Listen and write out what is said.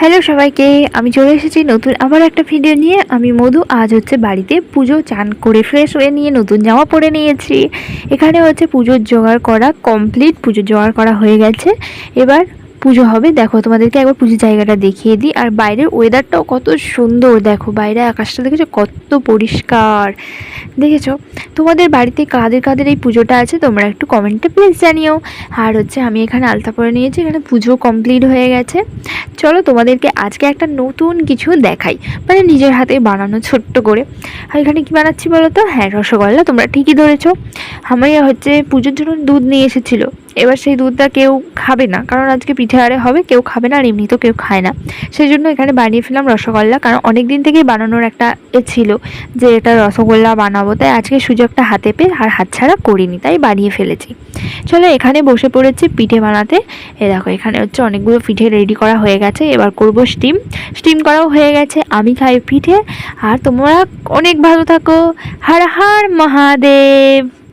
Hello সবাইকে, আমি চলে এসেছি নতুন আবার একটা ভিডিও নিয়ে। আমি মধু। আজ হচ্ছে বাড়িতে পুজো, চান করে ফ্রেশ হয়ে নিয়ে নতুন জামা পরে নিয়েছি। এখানে হচ্ছে পুজোর জোগাড় করা কমপ্লিট, পুজোর জোগাড় করা হয়ে গেছে। এবার পুজো হবে। দেখো, তোমাদেরকে একবার পুজোর জায়গাটা দেখিয়ে দিই। আর বাইরের ওয়েদারটাও কত সুন্দর, দেখো বাইরে আকাশটা দেখেছো কত পরিষ্কার, দেখেছো? তোমাদের বাড়িতে কাদের কাদের এই পুজোটা আছে তোমরা একটু কমেন্টে প্লিজ জানিও। আর হচ্ছে আমি এখানে আলতা পরে নিয়েছি, এখানে পুজো কমপ্লিট হয়ে গেছে। চলো তোমাদেরকে আজকে একটা নতুন কিছু দেখাই, মানে নিজের হাতে বানানো ছোট্ট করে। আর এখানে কি বানাচ্ছি বলো তো? হ্যাঁ, রসগোল্লা, তোমরা ঠিকই ধরেছো। আমি হচ্ছে পুজোর জন্য দুধ নিয়ে এসেছিলো। এবার সেই দুধটা কেউ খাবে না, কারণ আজকে পিঠে আরে হবে, কেউ খাবে না, আর এমনি তো কেউ খায় না। সেই জন্য এখানে বানিয়ে ফেললাম রসগোল্লা, কারণ অনেক দিন থেকেই বানানোর একটা ছিল যে এটা রসগোল্লা বানাবো, তাই আজকে সুযোগটা হাতে পেয়ে আর হাতছাড়া করিনি, তাই বানিয়ে ফেলেছি। চলো এখানে বসে পড়েছি পিঠে বানাতে। দেখো এখানে হচ্ছে অনেকগুলো পিঠে রেডি করা হয়ে গেছে, এবার করব স্টিম। স্টিম করাও হয়ে গেছে। আমি খাই পিঠে। আর তোমরা অনেক ভালো থাকো। হর হর মহাদেব।